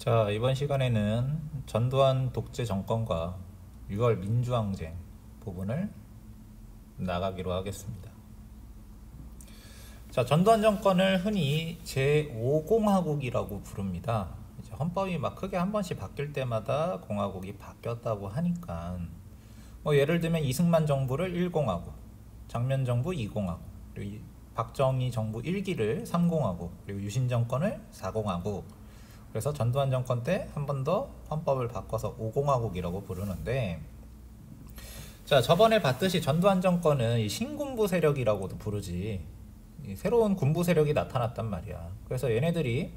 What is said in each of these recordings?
자, 이번 시간에는 전두환 독재 정권과 6월 민주항쟁 부분을 나가기로 하겠습니다. 자, 전두환 정권을 흔히 제5공화국이라고 부릅니다. 이제 헌법이 막 크게 한 번씩 바뀔 때마다 공화국이 바뀌었다고 하니까 예를 들면 이승만 정부를 1공화국, 장면 정부 2공화국, 그리고 박정희 정부 1기를 3공화국, 그리고 유신 정권을 4공화국. 그래서 전두환 정권 때 한 번 더 헌법을 바꿔서 5공화국이라고 부르는데, 자, 저번에 봤듯이 전두환 정권은 이 신군부 세력이라고도 부르지, 이 새로운 군부 세력이 나타났단 말이야. 그래서 얘네들이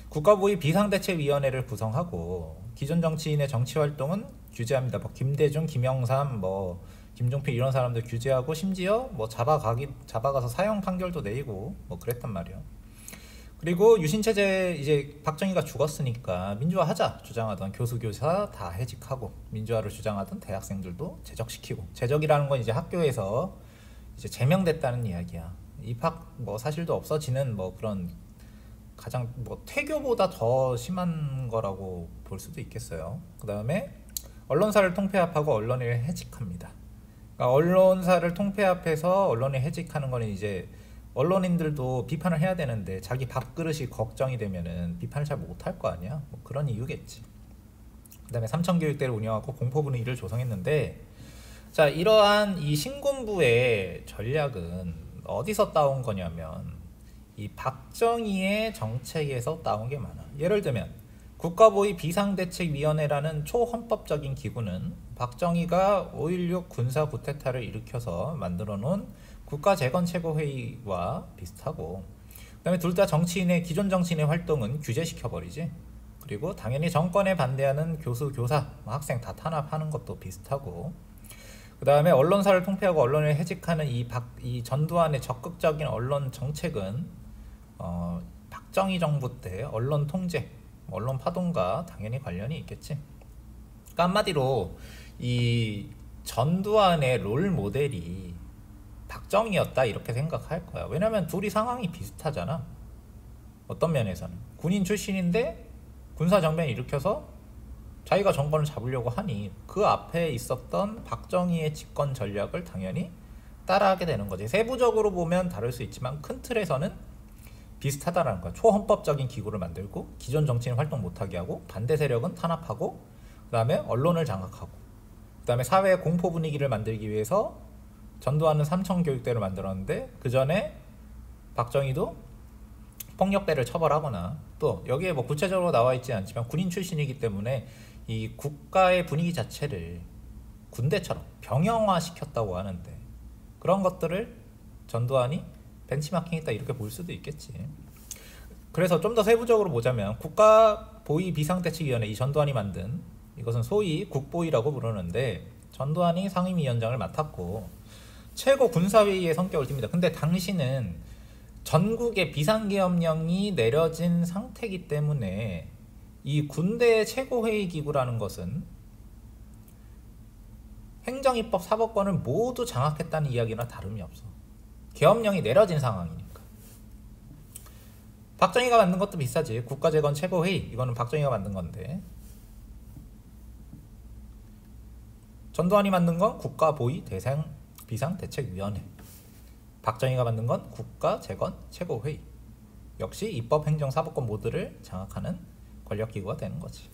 국가보위 비상대책위원회를 구성하고 기존 정치인의 정치 활동은 규제합니다. 뭐 김대중, 김영삼, 뭐 김종필 이런 사람들 규제하고, 심지어 뭐 잡아가서 사형 판결도 내리고 뭐 그랬단 말이야. 그리고 유신체제, 이제 박정희가 죽었으니까 민주화하자 주장하던 교수 교사 다 해직하고, 민주화를 주장하던 대학생들도 제적시키고, 제적이라는 건 이제 학교에서 이제 제명됐다는 이야기야. 입학 뭐 사실도 없어지는 뭐 그런, 가장 뭐 퇴교보다 더 심한 거라고 볼 수도 있겠어요. 그 다음에 언론사를 통폐합하고 언론을 해직합니다. 그러니까 언론사를 통폐합해서 언론을 해직하는 거는 이제 언론인들도 비판을 해야 되는데 자기 밥그릇이 걱정이 되면은 비판을 잘 못할 거 아니야. 뭐 그런 이유겠지. 그 다음에 삼천교육대를 운영하고 공포 분위기를 조성했는데, 자, 이러한 이 신군부의 전략은 어디서 따온 거냐면 이 박정희의 정책에서 따온 게 많아. 예를 들면 국가보위 비상대책위원회라는 초헌법적인 기구는 박정희가 5.16 군사 쿠데타를 일으켜서 만들어 놓은 국가재건최고회의와 비슷하고, 그 다음에 둘 다 기존 정치인의 활동은 규제시켜버리지. 그리고 당연히 정권에 반대하는 교수, 교사, 학생 다 탄압하는 것도 비슷하고, 그 다음에 언론사를 통폐하고 언론을 해직하는 이 전두환의 적극적인 언론 정책은 박정희 정부 때 언론 통제, 언론 파동과 당연히 관련이 있겠지. 그러니까 한마디로 이 전두환의 롤 모델이 박정희였다 이렇게 생각할 거야. 왜냐면 둘이 상황이 비슷하잖아. 어떤 면에서는 군인 출신인데 군사정변을 일으켜서 자기가 정권을 잡으려고 하니 그 앞에 있었던 박정희의 집권 전략을 당연히 따라하게 되는 거지. 세부적으로 보면 다를 수 있지만 큰 틀에서는 비슷하다라는 거야. 초헌법적인 기구를 만들고 기존 정치인 활동 못하게 하고, 반대 세력은 탄압하고, 그 다음에 언론을 장악하고, 그 다음에 사회의 공포 분위기를 만들기 위해서 전두환은 삼천교육대를 만들었는데 그 전에 박정희도 폭력배를 처벌하거나, 또 여기에 뭐 구체적으로 나와 있지 않지만 군인 출신이기 때문에 이 국가의 분위기 자체를 군대처럼 병영화 시켰다고 하는데, 그런 것들을 전두환이 벤치마킹했다 이렇게 볼 수도 있겠지. 그래서 좀 더 세부적으로 보자면 국가보위 비상대책위원회, 이 전두환이 만든 이것은 소위 국보위라고 부르는데, 전두환이 상임위원장을 맡았고 최고 군사회의의 성격을 띱니다. 근데 당시는 전국에 비상계엄령이 내려진 상태이기 때문에 이 군대의 최고회의 기구라는 것은 행정입법 사법권을 모두 장악했다는 이야기나 다름이 없어. 계엄령이 내려진 상황이니까. 박정희가 만든 것도 비슷하지. 국가재건 최고회의, 이거는 박정희가 만든 건데, 전두환이 만든 건 국가보위 비상대책위원회, 박정희가 만든 건 국가재건 최고회의. 역시 입법, 행정, 사법권 모두를 장악하는 권력기구가 되는 거지.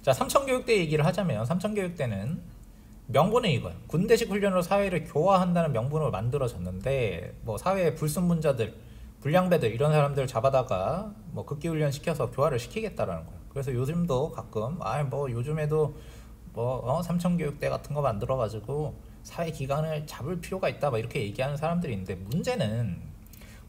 자, 삼천교육대 얘기를 하자면 삼천교육대는 명분은 이거야. 군대식 훈련으로 사회를 교화한다는 명분으로 만들어졌는데, 뭐 사회의 불순분자들, 불량배들 이런 사람들 잡아다가 뭐 극기훈련 시켜서 교화를 시키겠다라는 거야. 그래서 요즘도 가끔 뭐 요즘에도 뭐 삼천교육대 같은 거 만들어가지고 사회 기관을 잡을 필요가 있다 막 이렇게 얘기하는 사람들이 있는데, 문제는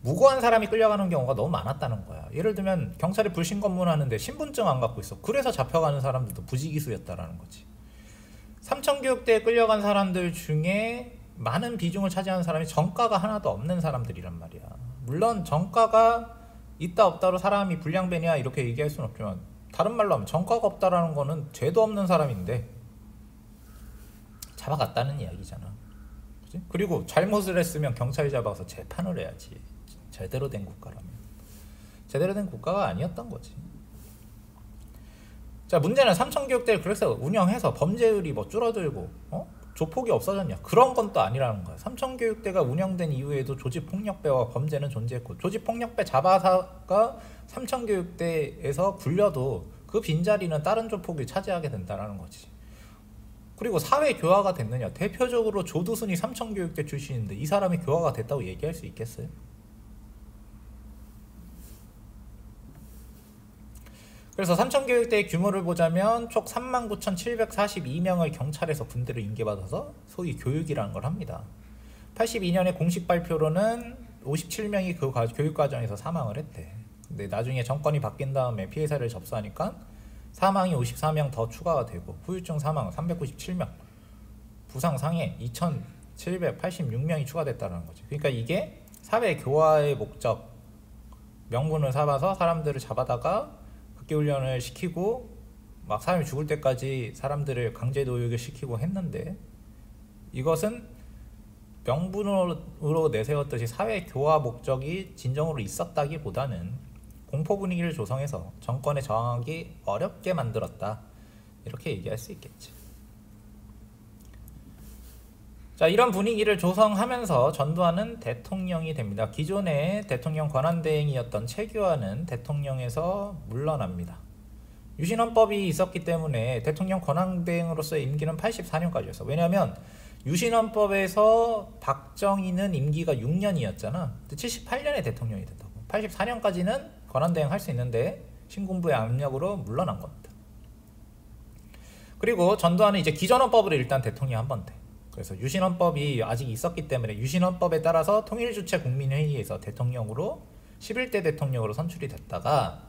무고한 사람이 끌려가는 경우가 너무 많았다는 거야. 예를 들면 경찰이 불신 검문하는데 신분증 안 갖고 있어. 그래서 잡혀가는 사람들도 부지기수였다라는 거지. 삼천교육대에 끌려간 사람들 중에 많은 비중을 차지하는 사람이 전과가 하나도 없는 사람들이란 말이야. 물론 전과가 있다 없다로 사람이 불량배냐 이렇게 얘기할 수는 없지만, 다른 말로 하면 전과가 없다라는 거는 죄도 없는 사람인데 잡아갔다는 이야기잖아. 그치? 그리고 잘못을 했으면 경찰이 잡아서 재판을 해야지. 제대로 된 국가라면. 제대로 된 국가가 아니었던 거지. 자, 문제는 삼천교육대를 그래서 운영해서 범죄율이 뭐 줄어들고 조폭이 없어졌냐, 그런 건 또 아니라는 거야. 삼천교육대가 운영된 이후에도 조직폭력배와 범죄는 존재했고, 조직폭력배 자바사가 삼천교육대에서 굴려도 그 빈자리는 다른 조폭이 차지하게 된다는 거지. 그리고 사회 교화가 됐느냐, 대표적으로 조두순이 삼천교육대 출신인데 이 사람이 교화가 됐다고 얘기할 수 있겠어요? 그래서 삼천교육대의 규모를 보자면 총 39,742명을 경찰에서 군대로 임계받아서 소위 교육이라는 걸 합니다. 82년에 공식 발표로는 57명이 그 교육 과정에서 사망을 했대. 근데 나중에 정권이 바뀐 다음에 피해자를 접수하니까 사망이 54명 더 추가가 되고, 후유증 사망 397명, 부상 상해 2,786명이 추가됐다는 거지. 그러니까 이게 사회 교화의 목적, 명분을 삼아서 사람들을 잡아다가 극기훈련을 시키고 막 사람이 죽을 때까지 사람들을 강제노역을 시키고 했는데, 이것은 명분으로 내세웠듯이 사회 교화 목적이 진정으로 있었다기보다는 공포 분위기를 조성해서 정권에 저항하기 어렵게 만들었다, 이렇게 얘기할 수 있겠지. 자, 이런 분위기를 조성하면서 전두환은 대통령이 됩니다. 기존의 대통령 권한대행이었던 최규하는 대통령에서 물러납니다. 유신헌법이 있었기 때문에 대통령 권한대행으로서의 임기는 84년까지였어. 왜냐하면 유신헌법에서 박정희는 임기가 6년이었잖아. 78년에 대통령이 됐다고. 84년까지는 권한대행 할 수 있는데 신군부의 압력으로 물러난 겁니다. 그리고 전두환은 이제 기존 헌법으로 일단 대통령이 한 번 돼. 그래서 유신헌법이 아직 있었기 때문에 유신헌법에 따라서 통일주체 국민회의에서 대통령으로 11대 대통령으로 선출이 됐다가,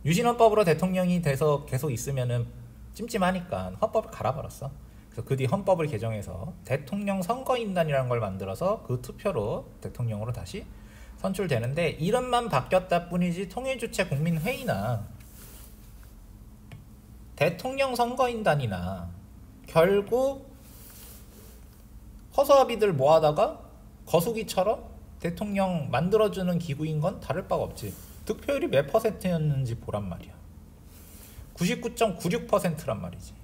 유신헌법으로 대통령이 돼서 계속 있으면은 찜찜하니까 헌법을 갈아버렸어. 그래서 그 뒤 헌법을 개정해서 대통령 선거인단이라는 걸 만들어서 그 투표로 대통령으로 다시 선출되는데, 이름만 바뀌었다 뿐이지 통일주체 국민회의나 대통령 선거인단이나 결국 허수아비들 모아다가 거수기처럼 대통령 만들어주는 기구인 건 다를 바가 없지. 득표율이 몇 %였는지 보란 말이야. 99.96%란 말이지.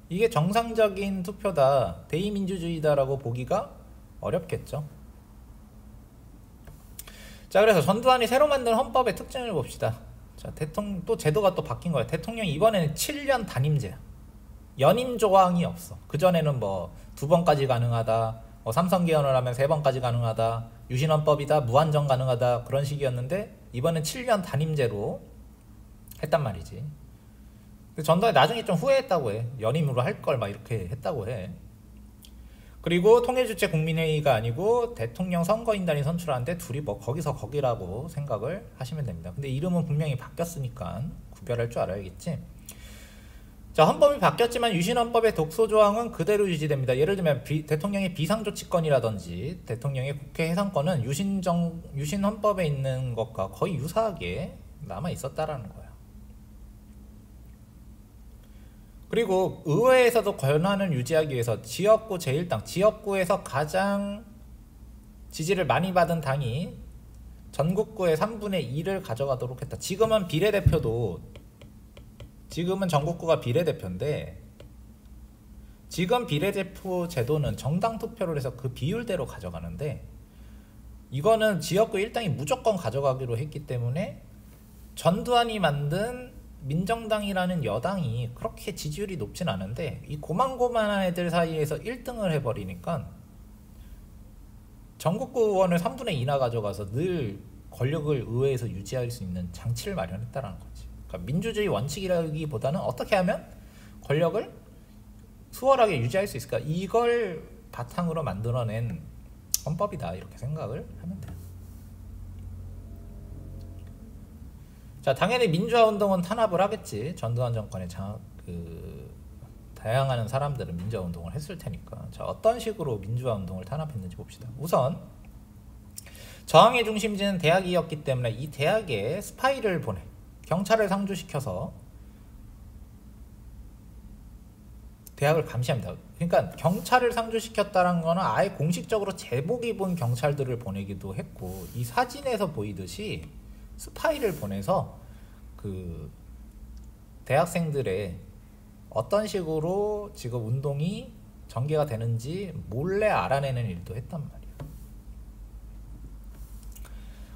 이게 정상적인 투표다, 대의민주주의다라고 보기가 어렵겠죠. 자, 그래서 전두환이 새로 만든 헌법의 특징을 봅시다. 자, 또 제도가 또 바뀐 거야. 대통령 이번에는 7년 단임제야. 연임 조항이 없어. 그전에는 뭐 2번까지 가능하다, 삼선 개헌을 하면 3번까지 가능하다, 유신헌법이다, 무한정 가능하다, 그런 식이었는데 이번엔 7년 단임제로 했단 말이지. 전두환이 나중에 좀 후회했다고 해. 연임으로 할 걸 막 이렇게 했다고 해. 그리고 통일주체 국민회의가 아니고 대통령 선거인단이 선출하는데 둘이 뭐 거기서 거기라고 생각을 하시면 됩니다. 근데 이름은 분명히 바뀌었으니까 구별할 줄 알아야겠지. 자, 헌법이 바뀌었지만 유신헌법의 독소조항은 그대로 유지됩니다. 예를 들면 대통령의 비상조치권이라든지 대통령의 국회 해산권은 유신헌법에 있는 것과 거의 유사하게 남아 있었다라는 거야. 그리고 의회에서도 권한을 유지하기 위해서 지역구 제1당, 지역구에서 가장 지지를 많이 받은 당이 전국구의 3분의 2를 가져가도록 했다. 지금은 전국구가 비례대표인데, 지금 비례대표 제도는 정당 투표를 해서 그 비율대로 가져가는데, 이거는 지역구 1당이 무조건 가져가기로 했기 때문에 전두환이 만든 민정당이라는 여당이 그렇게 지지율이 높진 않은데, 이 고만고만한 애들 사이에서 1등을 해버리니까 전국구 의원을 3분의 2나 가져가서 늘 권력을 의회에서 유지할 수 있는 장치를 마련했다는 거지. 그러니까 민주주의 원칙이라기보다는 어떻게 하면 권력을 수월하게 유지할 수 있을까, 이걸 바탕으로 만들어낸 헌법이다, 이렇게 생각을 하면 돼요. 자, 당연히 민주화운동은 탄압을 하겠지. 전두환 정권의 다양한 사람들은 민주화운동을 했을 테니까. 자, 어떤 식으로 민주화운동을 탄압했는지 봅시다. 우선 저항의 중심지는 대학이었기 때문에 이 대학에 스파이를 보내, 경찰을 상주시켜서 대학을 감시합니다. 그러니까 경찰을 상주시켰다는 거는 아예 공식적으로 제복 입은 경찰들을 보내기도 했고, 이 사진에서 보이듯이 스파이를 보내서 그 대학생들의 어떤 식으로 지금 운동이 전개가 되는지 몰래 알아내는 일도 했단 말이야.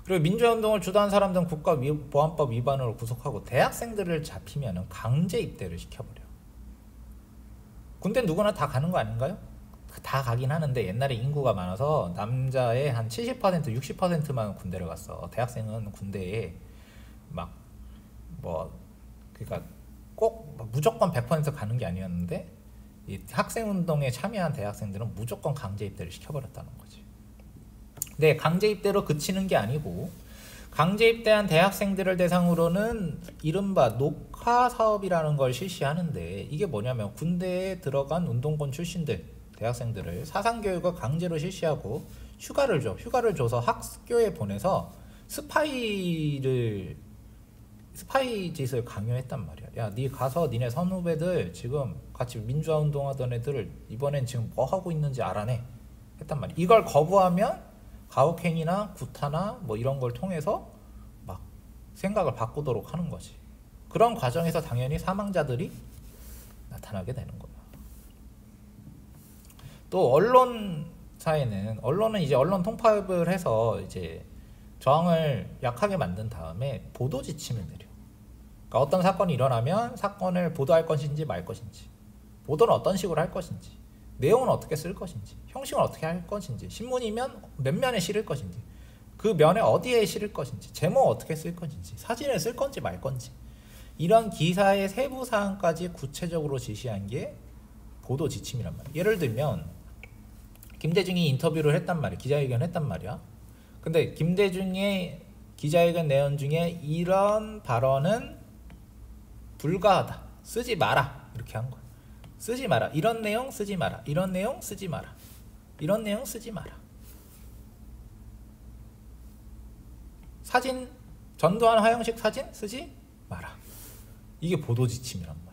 그리고 민주화운동을 주도한 사람들은 국가보안법 위반으로 구속하고 대학생들을 잡히면 강제 입대를 시켜버려. 군대 누구나 다 가는 거 아닌가요? 다 가긴 하는데 옛날에 인구가 많아서 남자의 한 70%, 60%만 군대를 갔어. 대학생은 군대에 막 뭐 그러니까 꼭 무조건 100% 가는 게 아니었는데 이 학생운동에 참여한 대학생들은 무조건 강제 입대를 시켜버렸다는 거지. 근데 강제 입대로 그치는 게 아니고 강제 입대한 대학생들을 대상으로는 이른바 녹화 사업이라는 걸 실시하는데 이게 뭐냐면 군대에 들어간 운동권 출신들 대학생들을 사상교육을 강제로 실시하고 휴가를 줘. 휴가를 줘서 학교에 보내서 스파이 짓을 강요했단 말이야. 야, 니 가서 니네 선후배들 지금 같이 민주화 운동하던 애들 이번엔 지금 뭐 하고 있는지 알아내 했단 말이야. 이걸 거부하면 가혹행위나 구타나 뭐 이런 걸 통해서 막 생각을 바꾸도록 하는 거지. 그런 과정에서 당연히 사망자들이 나타나게 되는 거야. 또 언론은 이제 언론 통합을 해서 이제 저항을 약하게 만든 다음에 보도 지침을 내려. 그러니까 어떤 사건이 일어나면 사건을 보도할 것인지 말 것인지, 보도는 어떤 식으로 할 것인지, 내용은 어떻게 쓸 것인지, 형식은 어떻게 할 것인지, 신문이면 몇 면에 실을 것인지, 그 면에 어디에 실을 것인지, 제목 어떻게 쓸 것인지, 사진을 쓸 건지 말 건지, 이런 기사의 세부 사항까지 구체적으로 지시한 게 보도 지침이란 말이야. 예를 들면 김대중이 인터뷰를 했단 말이야. 기자회견을 했단 말이야. 근데 김대중의 기자회견 내용 중에 이런 발언은 불가하다. 쓰지 마라. 이렇게 한 거야. 쓰지 마라. 이런 내용 쓰지 마라. 이런 내용 쓰지 마라. 이런 내용 쓰지 마라. 사진, 전두환 화형식 사진 쓰지 마라. 이게 보도 지침이란 말이야.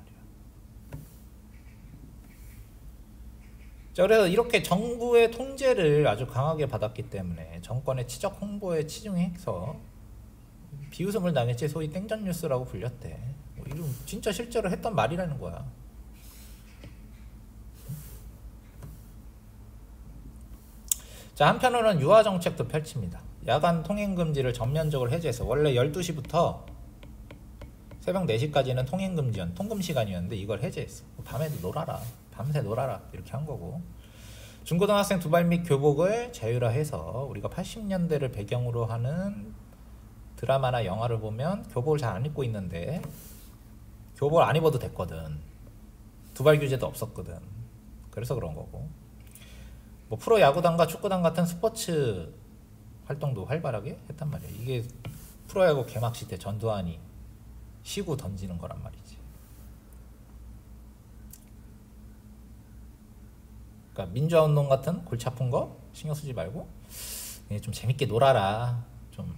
자, 그래서 이렇게 정부의 통제를 아주 강하게 받았기 때문에 정권의 치적 홍보에 치중해서 비웃음을 당했지. 소위 땡전 뉴스라고 불렸대. 이건 진짜 실제로 했던 말이라는 거야. 자, 한편으로는 유화 정책도 펼칩니다. 야간 통행 금지를 전면적으로 해제해서 원래 12시부터 새벽 4시까지는 통행 금지였, 통금 시간이었는데 이걸 해제했어. 밤에도 놀아라. 밤새 놀아라. 이렇게 한 거고. 중고등학생 두발 및 교복을 자율화해서 우리가 80년대를 배경으로 하는 드라마나 영화를 보면 교복을 잘 안 입고 있는데 교복을 안 입어도 됐거든. 두발 규제도 없었거든. 그래서 그런 거고. 뭐 프로야구단과 축구단 같은 스포츠 활동도 활발하게 했단 말이야. 이게 프로야구 개막식 때 전두환이 시구 던지는 거란 말이지. 그러니까 민주화운동 같은 골치 아픈 거 신경 쓰지 말고 좀 재밌게 놀아라. 좀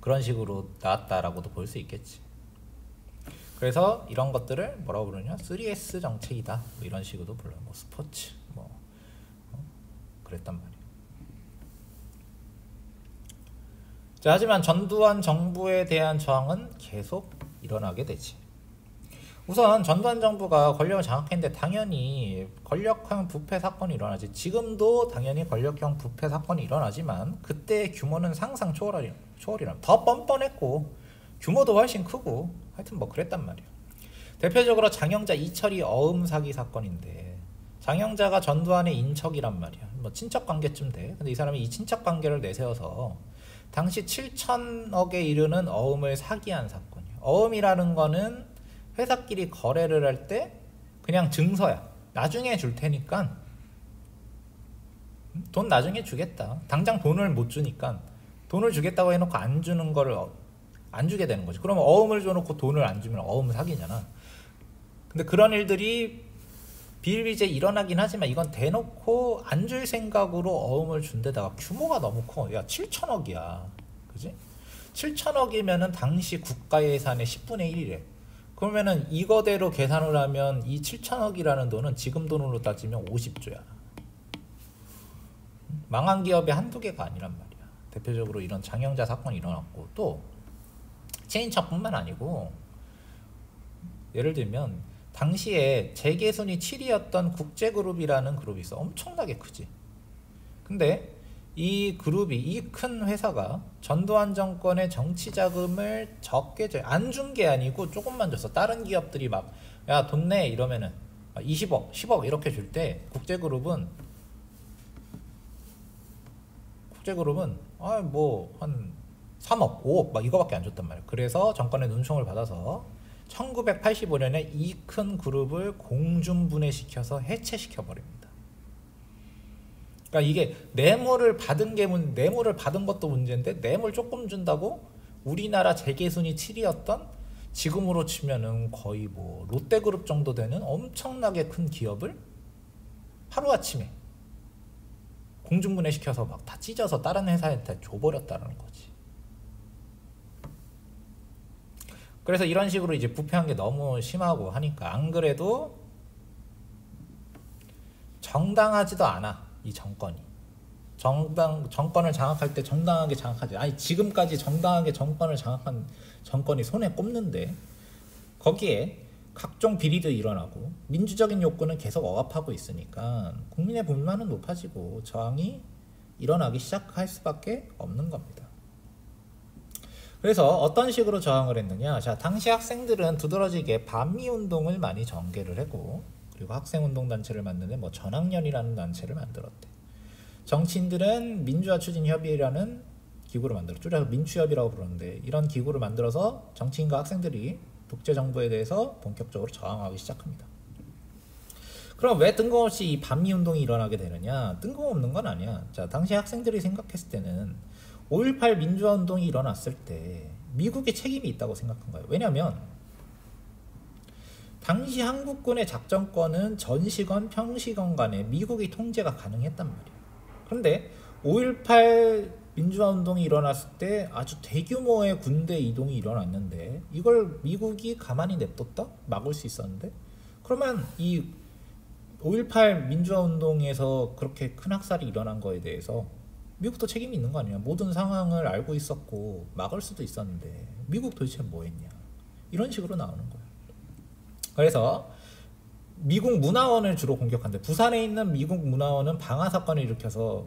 그런 식으로 나왔다라고도 볼 수 있겠지. 그래서 이런 것들을 뭐라고 부르냐? 3S 정책이다. 뭐 이런 식으로도 불러요. 뭐 스포츠 그랬단 말이에요. 자, 하지만 전두환 정부에 대한 저항은 계속 일어나게 되지. 우선 전두환 정부가 권력을 장악했는데 당연히 권력형 부패 사건이 일어나지. 지금도 당연히 권력형 부패 사건이 일어나지만 그때의 규모는 상상 초월이란 더 뻔뻔했고 규모도 훨씬 크고 하여튼 뭐 그랬단 말이야. 대표적으로 장영자 이철이 어음 사기 사건인데 장영자가 전두환의 인척이란 말이야. 뭐 친척 관계쯤 돼. 근데 이 사람이 이 친척 관계를 내세워서 당시 7천억에 이르는 어음을 사기한 사건이야. 어음이라는 거는 회사끼리 거래를 할 때 그냥 증서야. 나중에 줄 테니까 돈 나중에 주겠다. 당장 돈을 못 주니까 돈을 주겠다고 해놓고 안 주는 거를 안 주게 되는 거지. 그러면 어음을 줘놓고 돈을 안 주면 어음 사기잖아. 근데 그런 일들이 비일비재 일어나긴 하지만 이건 대놓고 안 줄 생각으로 어음을 준 데다가 규모가 너무 커. 야, 7천억이야. 그지? 7천억이면은 당시 국가 예산의 10분의 1이래. 그러면은 이거대로 계산을 하면 이 7천억이라는 돈은 지금 돈으로 따지면 50조야. 망한 기업이 한두 개가 아니란 말이야. 대표적으로 이런 장영자 사건이 일어났고 또 친인척뿐만 아니고 예를 들면 당시에 재계순위 7위였던 국제그룹이라는 그룹이 있어. 엄청나게 크지. 근데 이 그룹이, 이 큰 회사가 전두환 정권의 정치 자금을 적게 안 준 게 아니고 조금만 줬어. 다른 기업들이 막 야 돈 내 이러면은 20억 10억 이렇게 줄 때 국제그룹은 뭐 한 3억 5억 막 이거밖에 안 줬단 말이야. 그래서 정권의 눈총을 받아서 1985년에 이 큰 그룹을 공중분해시켜서 해체시켜 버립니다. 그러니까 이게 뇌물을 받은 것도 문제인데, 뇌물 조금 준다고 우리나라 재계순위 7위였던, 지금으로 치면은 거의 뭐 롯데그룹 정도 되는 엄청나게 큰 기업을 하루아침에 공중분해시켜서 막 다 찢어서 다른 회사한테 줘버렸다는 거지. 그래서 이런 식으로 이제 부패한 게 너무 심하고 하니까, 안 그래도 정당하지도 않아 이 정권이. 정권을 장악할 때 정당하게 장악하지. 아니 지금까지 정당하게 정권을 장악한 정권이 손에 꼽는데, 거기에 각종 비리도 일어나고 민주적인 욕구는 계속 억압하고 있으니까 국민의 불만은 높아지고 저항이 일어나기 시작할 수밖에 없는 겁니다. 그래서 어떤 식으로 저항을 했느냐. 자, 당시 학생들은 두드러지게 반미운동을 많이 전개를 하고, 그리고 학생운동단체를 만드는 뭐 전학년이라는 단체를 만들었대. 정치인들은 민주화추진협의회라는 기구를 만들어, 줄여서 민추협이라고 부르는데, 이런 기구를 만들어서 정치인과 학생들이 독재정부에 대해서 본격적으로 저항하기 시작합니다. 그럼 왜 뜬금없이 이 반미운동이 일어나게 되느냐. 뜬금없는 건 아니야. 자, 당시 학생들이 생각했을 때는 5.18 민주화운동이 일어났을 때 미국의 책임이 있다고 생각한 거예요. 왜냐하면 당시 한국군의 작전권은 전시건 평시건 간에 미국의 통제가 가능했단 말이에요. 그런데 5.18 민주화운동이 일어났을 때 아주 대규모의 군대 이동이 일어났는데, 이걸 미국이 가만히 냅뒀다? 막을 수 있었는데, 그러면 이 5.18 민주화운동에서 그렇게 큰 학살이 일어난 거에 대해서 미국도 책임이 있는 거 아니야. 모든 상황을 알고 있었고 막을 수도 있었는데 미국 도대체 뭐 했냐. 이런 식으로 나오는 거예요. 그래서 미국 문화원을 주로 공격한대. 부산에 있는 미국 문화원은 방화 사건을 일으켜서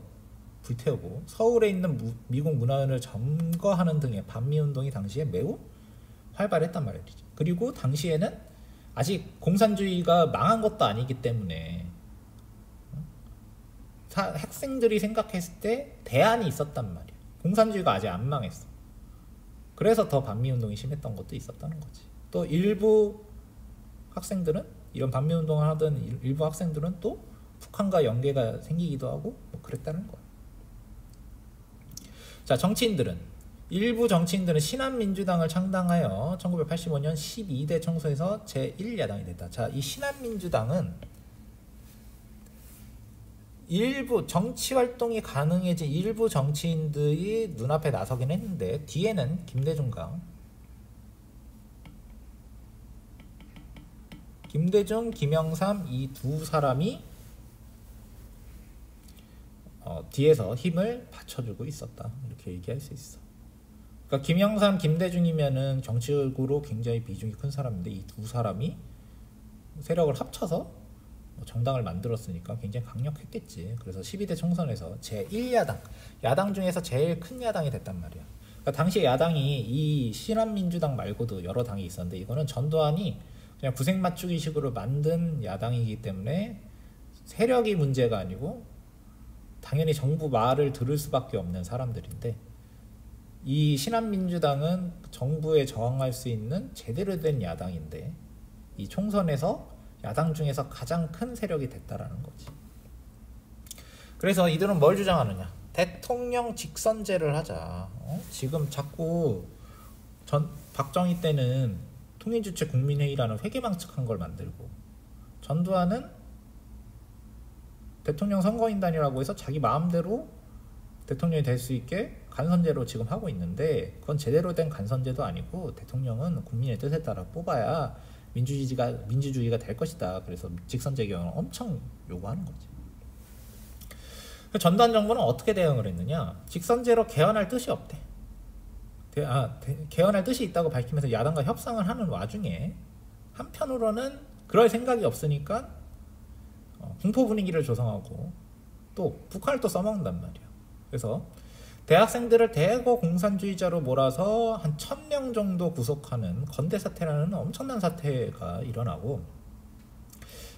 불태우고, 서울에 있는 미국 문화원을 점거하는 등의 반미운동이 당시에 매우 활발했단 말이죠. 그리고 당시에는 아직 공산주의가 망한 것도 아니기 때문에 학생들이 생각했을 때 대안이 있었단 말이야. 공산주의가 아직 안 망했어. 그래서 더 반미운동이 심했던 것도 있었다는 거지. 또 일부 학생들은, 이런 반미운동을 하던 일부 학생들은 또 북한과 연계가 생기기도 하고 뭐 그랬다는 거야. 자, 일부 정치인들은 신한민주당을 창당하여 1985년 12대 총선에서 제1야당이 됐다. 자, 이 신한민주당은 일부 정치활동이 가능해진 일부 정치인들이 눈앞에 나서긴 했는데, 뒤에는 김대중, 김영삼 이 두 사람이 뒤에서 힘을 받쳐주고 있었다. 이렇게 얘기할 수 있어. 그러니까 김영삼, 김대중이면은 정치적으로 굉장히 비중이 큰 사람인데, 이 두 사람이 세력을 합쳐서 정당을 만들었으니까 굉장히 강력했겠지. 그래서 12대 총선에서 제1야당, 야당 중에서 제일 큰 야당이 됐단 말이야. 그러니까 당시 야당이 이 신한민주당 말고도 여러 당이 있었는데, 이거는 전두환이 그냥 구색 맞추기 식으로 만든 야당이기 때문에 세력이 문제가 아니고 당연히 정부 말을 들을 수밖에 없는 사람들인데, 이 신한민주당은 정부에 저항할 수 있는 제대로 된 야당인데, 이 총선에서 야당 중에서 가장 큰 세력이 됐다라는 거지. 그래서 이들은 뭘 주장하느냐. 대통령 직선제를 하자. 지금 자꾸 박정희 때는 통일주체 국민회의라는 회계망측한 걸 만들고, 전두환은 대통령 선거인단이라고 해서 자기 마음대로 대통령이 될 수 있게 간선제로 지금 하고 있는데, 그건 제대로 된 간선제도 아니고 대통령은 국민의 뜻에 따라 뽑아야 민주주의가 될 것이다. 그래서 직선제 개헌을 엄청 요구하는 거지. 전두환 정부는 어떻게 대응을 했느냐. 직선제로 개헌할 뜻이 없대. 개헌할 뜻이 있다고 밝히면서 야당과 협상을 하는 와중에 한편으로는 그럴 생각이 없으니까 공포 분위기를 조성하고 또 북한을 또 써먹는단 말이야. 그래서 대학생들을 대거 공산주의자로 몰아서 한 1000명 정도 구속하는 건대 사태라는 엄청난 사태가 일어나고,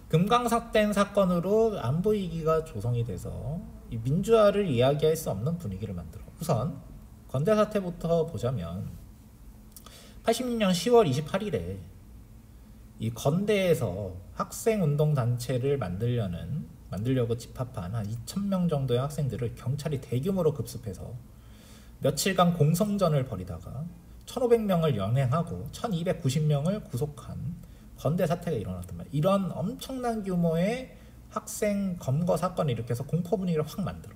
금강사태 사건으로 안보 위기가 조성이 돼서 이 민주화를 이야기할 수 없는 분위기를 만들어. 우선 건대 사태부터 보자면 86년 10월 28일에 이 건대에서 학생운동단체를 만들려고 집합한 한 2000명 정도의 학생들을 경찰이 대규모로 급습해서 며칠간 공성전을 벌이다가 1500명을 연행하고 1290명을 구속한 건대 사태가 일어났단 말이야. 이런 엄청난 규모의 학생 검거 사건을 일으켜서 공포 분위기를 확 만들어.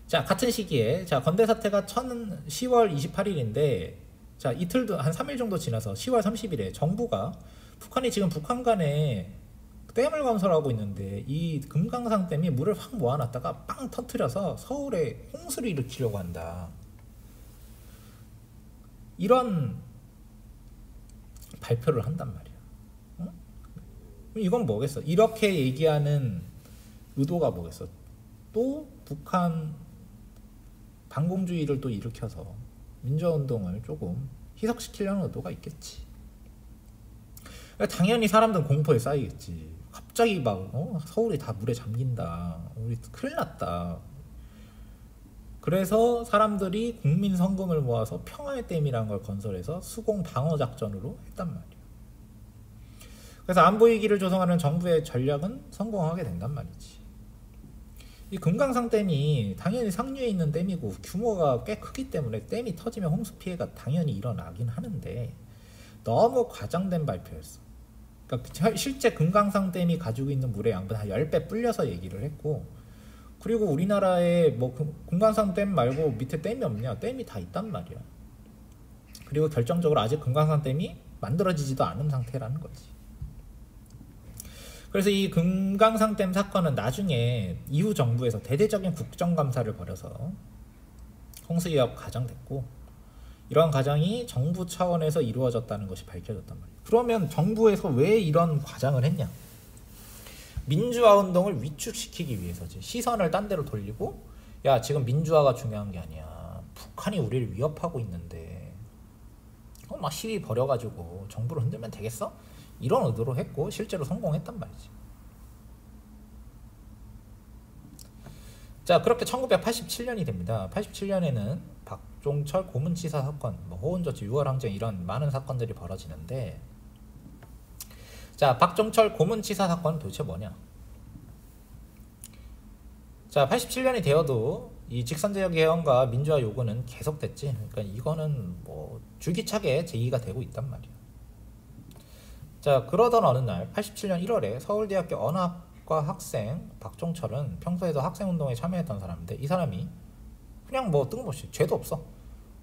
자, 같은 시기에 건대 사태가 10월 28일인데 자, 이틀도 한 3일 정도 지나서 10월 30일에 정부가 북한이 지금 북한 간에 댐을 건설하고 있는데 이 금강산 댐이 물을 확 모아놨다가 빵 터트려서 서울에 홍수를 일으키려고 한다. 이런 발표를 한단 말이야. 어? 이건 뭐겠어? 이렇게 얘기하는 의도가 뭐겠어? 또 북한 반공주의를 또 일으켜서 민주화운동을 조금 희석시키려는 의도가 있겠지. 당연히 사람들은 공포에 쌓이겠지. 갑자기 막 서울이 다 물에 잠긴다, 우리 큰일 났다. 그래서 사람들이 국민 성금을 모아서 평화의 댐이라는 걸 건설해서 수공 방어 작전으로 했단 말이야. 그래서 안보 위기를 조성하는 정부의 전략은 성공하게 된단 말이지. 이 금강산 댐이 당연히 상류에 있는 댐이고 규모가 꽤 크기 때문에 댐이 터지면 홍수 피해가 당연히 일어나긴 하는데 너무 과장된 발표였어. 그러니까 실제 금강산 댐이 가지고 있는 물의 양분 한 10배 불려서 얘기를 했고, 그리고 우리나라에 뭐 금강산 댐 말고 밑에 댐이 없냐? 댐이 다 있단 말이야. 그리고 결정적으로 아직 금강산 댐이 만들어지지도 않은 상태라는 거지. 그래서 이 금강산 댐 사건은 나중에 이후 정부에서 대대적인 국정감사를 벌여서 홍수개혁 가장됐고, 이런 과정이 정부 차원에서 이루어졌다는 것이 밝혀졌단 말이에요. 그러면 정부에서 왜 이런 과장을 했냐? 민주화 운동을 위축시키기 위해서지. 시선을 딴 데로 돌리고, 야, 지금 민주화가 중요한 게 아니야, 북한이 우리를 위협하고 있는데 막 시위 벌여가지고 정부를 흔들면 되겠어? 이런 의도로 했고 실제로 성공했단 말이지. 자, 그렇게 1987년이 됩니다. 87년에는 박종철 고문치사 사건, 호원조치, 6월 항쟁, 이런 많은 사건들이 벌어지는데, 자, 박종철 고문치사 사건은 도대체 뭐냐? 자, 87년이 되어도 이 직선제적 개헌과 민주화 요구는 계속됐지. 그러니까 이거는 뭐 줄기차게 제기가 되고 있단 말이야. 자, 그러던 어느 날 87년 1월에 서울대학교 언어학과 학생 박종철은 평소에도 학생운동에 참여했던 사람인데, 이 사람이 그냥 뭐 뜬금없이 죄도 없어,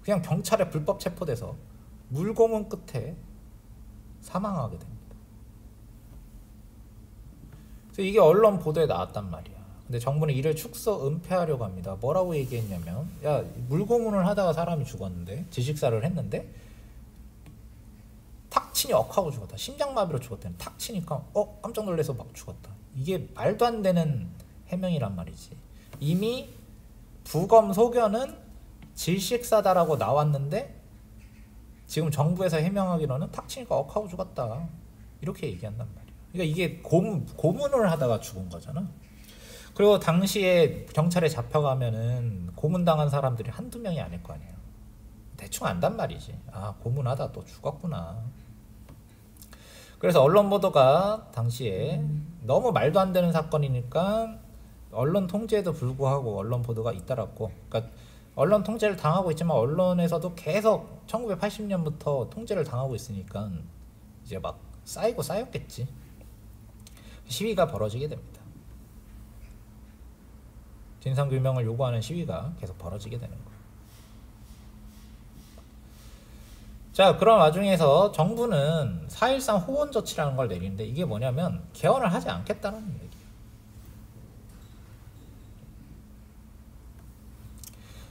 그냥 경찰에 불법 체포돼서 물고문 끝에 사망하게 됩니다. 그래서 이게 언론 보도에 나왔단 말이야. 근데 정부는 이를 축소 은폐하려고 합니다. 뭐라고 얘기했냐면, 야, 물고문을 하다가 사람이 죽었는데, 질식사를 했는데 탁 치니 억하고 죽었다, 심장마비로 죽었다는, 탁 치니까 깜짝 놀라서 막 죽었다. 이게 말도 안 되는 해명이란 말이지. 이미 부검 소견은 질식사다라고 나왔는데 지금 정부에서 해명하기로는 탁 치니까 억하고 죽었다, 이렇게 얘기한단 말이야. 그러니까 이게 고문을 하다가 죽은 거잖아. 그리고 당시에 경찰에 잡혀가면은 고문당한 사람들이 한두 명이 아닐 거 아니야. 대충 안단 말이지. 아, 고문하다 또 죽었구나. 그래서 언론 보도가 당시에 너무 말도 안 되는 사건이니까 언론 통제에도 불구하고 언론 보도가 잇따랐고, 그러니까 언론 통제를 당하고 있지만 언론에서도 계속 1980년부터 통제를 당하고 있으니까 이제 막 쌓이고 쌓였겠지. 시위가 벌어지게 됩니다. 진상규명을 요구하는 시위가 계속 벌어지게 되는 거예요. 자, 그런 와중에서 정부는 4.13 호원조치라는 걸 내리는데, 이게 뭐냐면 개헌을 하지 않겠다는 얘기예요.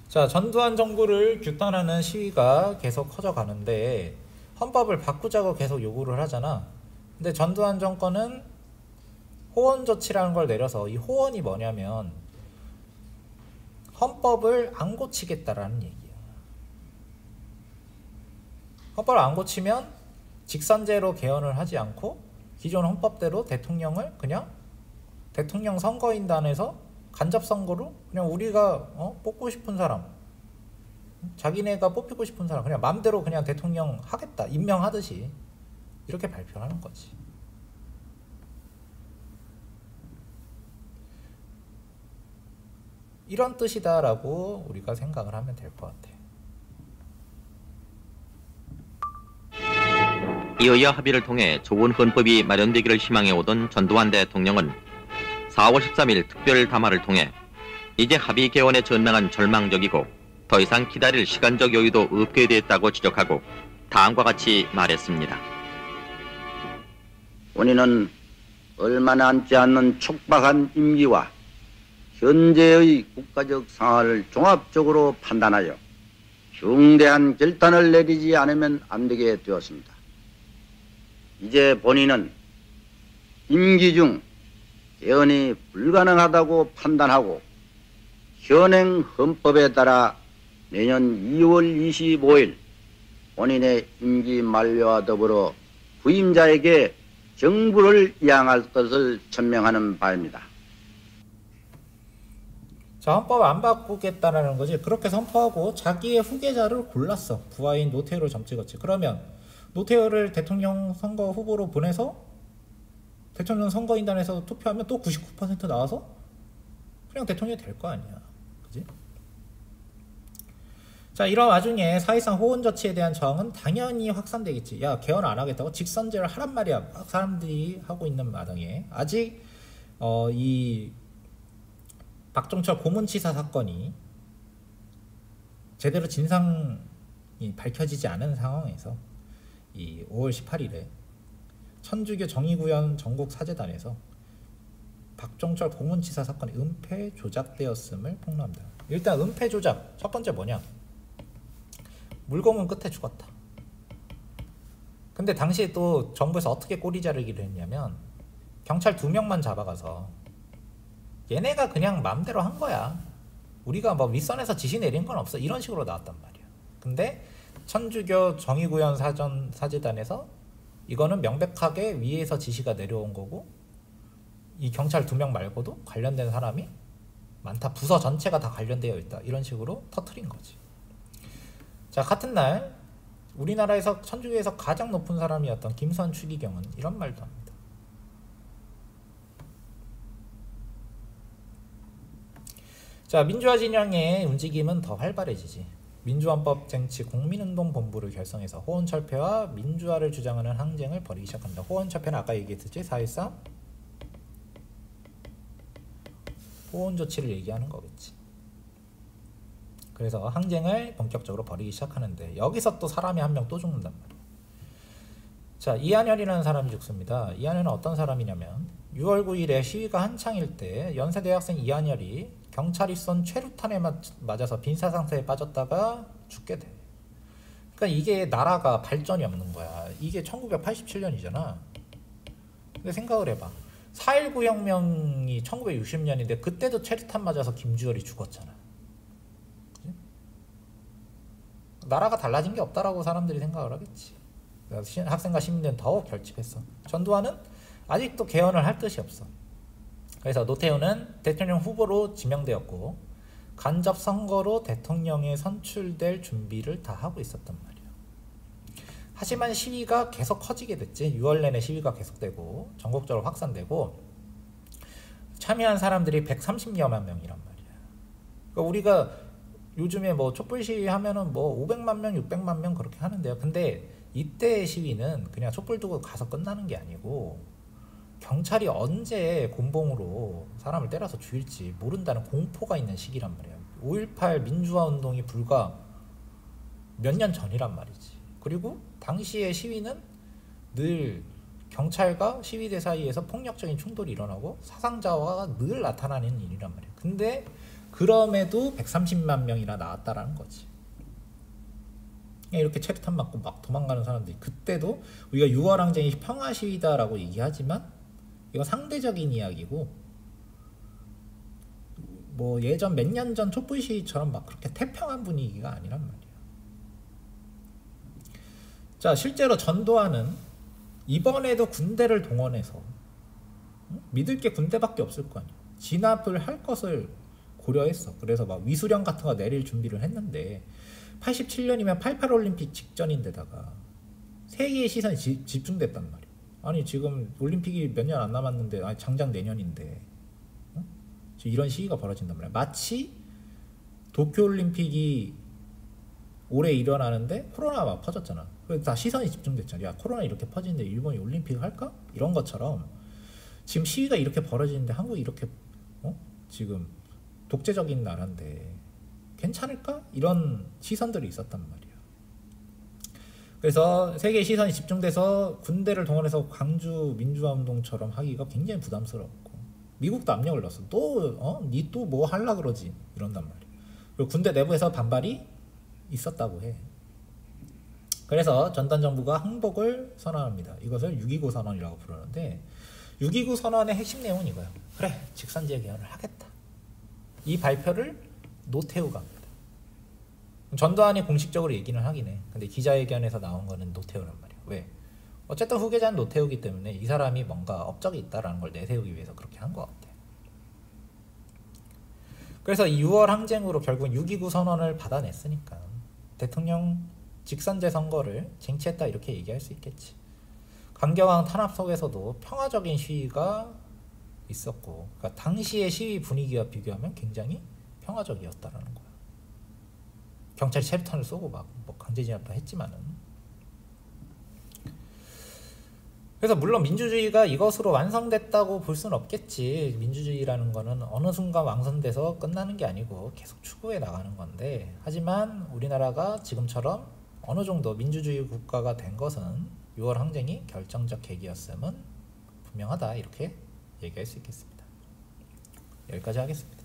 자, 전두환 정부를 규탄하는 시위가 계속 커져가는데, 헌법을 바꾸자고 계속 요구를 하잖아. 근데 전두환 정권은 호원 조치라는 걸 내려서, 이 호원이 뭐냐면 헌법을 안 고치겠다라는 얘기야. 헌법을 안 고치면 직선제로 개헌을 하지 않고 기존 헌법대로 대통령을 그냥 대통령 선거인단에서 간접선거로 그냥 우리가 뽑고 싶은 사람, 자기네가 뽑히고 싶은 사람 그냥 마음대로 그냥 대통령 하겠다, 임명하듯이 이렇게 발표하는 거지. 이런 뜻이다라고 우리가 생각을 하면 될 것 같아. 이어야 합의를 통해 좋은 헌법이 마련되기를 희망해오던 전두환 대통령은 4월 13일 특별 담화를 통해 이제 합의 개헌에 전망한 절망적이고 더 이상 기다릴 시간적 여유도 없게 됐다고 지적하고 다음과 같이 말했습니다. 본인은 얼마 남지 않는 촉박한 임기와 현재의 국가적 상황을 종합적으로 판단하여 중대한 결단을 내리지 않으면 안 되게 되었습니다. 이제 본인은 임기 중 개헌이 불가능하다고 판단하고 현행 헌법에 따라 내년 2월 25일 본인의 임기 만료와 더불어 부임자에게 정부를 이양할 것을 천명하는 바입니다. 자, 헌법 안 바꾸겠다라는 거지. 그렇게 선포하고 자기의 후계자를 골랐어. 부하인 노태우를 점찍었지. 그러면 노태우를 대통령 선거 후보로 보내서 대통령 선거인단에서 투표하면 또 99% 나와서 그냥 대통령이 될 거 아니야. 그지? 자, 이런 와중에 사실상 호원 조치에 대한 저항은 당연히 확산되겠지. 야, 개헌 안 하겠다고 직선제를 하란 말이야. 막 사람들이 하고 있는 마당에 아직 이 박종철 고문치사 사건이 제대로 진상이 밝혀지지 않은 상황에서 이 5월 18일에 천주교 정의구현 전국사재단에서 박종철 고문치사 사건이 은폐 조작되었음을 폭로합니다. 일단 은폐 조작 첫 번째 뭐냐? 물고문 끝에 죽었다. 근데 당시에 또 정부에서 어떻게 꼬리 자르기를 했냐면 경찰 2명만 잡아가서 얘네가 그냥 맘대로 한 거야. 우리가 뭐 윗선에서 지시 내린 건 없어. 이런 식으로 나왔단 말이야. 근데 천주교 정의구현 사재단에서 이거는 명백하게 위에서 지시가 내려온 거고 이 경찰 2명 말고도 관련된 사람이 많다. 부서 전체가 다 관련되어 있다. 이런 식으로 터트린 거지. 자, 같은 날 우리나라에서 천주교에서 가장 높은 사람이었던 김선 추기경은 이런 말도 합니다. 자, 민주화 진영의 움직임은 더 활발해지지. 민주헌법 쟁취 국민운동본부를 결성해서 호원철폐와 민주화를 주장하는 항쟁을 벌이기 시작합니다. 호원철폐는 아까 얘기했듯이 사실상 호원 조치를 얘기하는 거겠지. 그래서 항쟁을 본격적으로 벌이기 시작하는데 여기서 또 사람이 한 명 또 죽는단 말이에요. 자, 이한열이라는 사람이 죽습니다. 이한열은 어떤 사람이냐면 6월 9일에 시위가 한창일 때 연세대학생 이한열이 경찰이 쏜 최루탄에 맞아서 빈사 상태에 빠졌다가 죽게 돼. 그러니까 이게 나라가 발전이 없는 거야. 이게 1987년이잖아. 근데 생각을 해봐. 4.19 혁명이 1960년인데 그때도 최루탄 맞아서 김주열이 죽었잖아. 그치? 나라가 달라진 게 없다라고 사람들이 생각을 하겠지. 학생과 시민들은 더욱 결집했어. 전두환은 아직도 개헌을 할 뜻이 없어. 그래서 노태우는 대통령 후보로 지명되었고 간접 선거로 대통령에 선출될 준비를 다 하고 있었단 말이야. 하지만 시위가 계속 커지게 됐지. 6월 내내 시위가 계속되고 전국적으로 확산되고 참여한 사람들이 130여만 명이란 말이야. 그러니까 우리가 요즘에 뭐 촛불 시위 하면은 뭐 500만 명, 600만 명 그렇게 하는데요. 근데 이때의 시위는 그냥 촛불 두고 가서 끝나는 게 아니고 경찰이 언제 곤봉으로 사람을 때려서 죽일지 모른다는 공포가 있는 시기란 말이에요. 5.18 민주화 운동이 불과 몇 년 전이란 말이지. 그리고 당시의 시위는 늘 경찰과 시위대 사이에서 폭력적인 충돌이 일어나고 사상자가 늘 나타나는 일이란 말이에요. 근데 그럼에도 130만 명이나 나왔다라는 거지. 그냥 이렇게 체류탄 맞고 막 도망가는 사람들이, 그때도 우리가 6월 항쟁이 평화 시위다라고 얘기하지만 이거 상대적인 이야기고, 뭐 예전 몇 년 전 촛불 시위처럼 막 그렇게 태평한 분위기가 아니란 말이야. 자, 실제로 전두환은 이번에도 군대를 동원해서 믿을 게 군대밖에 없을 거 아니야. 진압을 할 것을 고려했어. 그래서 막 위수령 같은 거 내릴 준비를 했는데 87년이면 88 올림픽 직전인데다가 세계의 시선이 집중됐단 말이야. 아니 지금 올림픽이 몇 년 안 남았는데, 아니 장장 내년인데 지금 이런 시기가 벌어진단 말이야. 마치 도쿄올림픽이 올해 일어나는데 코로나가 퍼졌잖아. 그래서 다 시선이 집중됐잖아. 야, 코로나 이렇게 퍼지는데 일본이 올림픽 할까? 이런 것처럼 지금 시위가 이렇게 벌어지는데 한국이 이렇게 지금 독재적인 나라인데 괜찮을까? 이런 시선들이 있었단 말이야. 그래서 세계의 시선이 집중돼서 군대를 동원해서 광주 민주화 운동처럼 하기가 굉장히 부담스럽고, 미국도 압력을 넣었어. 니 또 뭐 하려 그러지? 이런단 말이야. 그리고 군대 내부에서 반발이 있었다고 해. 그래서 전단 정부가 항복을 선언합니다. 이것을 6.29 선언이라고 부르는데, 6.29 선언의 핵심 내용은 이거야. 그래, 직선제 개헌을 하겠다. 이 발표를 노태우가 합니다. 전두환이 공식적으로 얘기는 하긴 해. 근데 기자회견에서 나온 거는 노태우란 말이야. 왜? 어쨌든 후계자는 노태우기 때문에 이 사람이 뭔가 업적이 있다라는 걸 내세우기 위해서 그렇게 한 것 같아. 그래서 이 6월 항쟁으로 결국 6.29 선언을 받아냈으니까 대통령 직선제 선거를 쟁취했다 이렇게 얘기할 수 있겠지. 강경왕 탄압 속에서도 평화적인 시위가 있었고, 그러니까 당시의 시위 분위기와 비교하면 굉장히 평화적이었다라는 거야. 경찰이 체류탄을 쏘고 막 뭐 강제 진압도 했지만은. 그래서 물론 민주주의가 이것으로 완성됐다고 볼 수는 없겠지. 민주주의라는 거는 어느 순간 완성돼서 끝나는 게 아니고 계속 추구해 나가는 건데, 하지만 우리나라가 지금처럼 어느 정도 민주주의 국가가 된 것은 6월 항쟁이 결정적 계기였음은 분명하다, 이렇게 얘기할 수 있겠습니다. 여기까지 하겠습니다.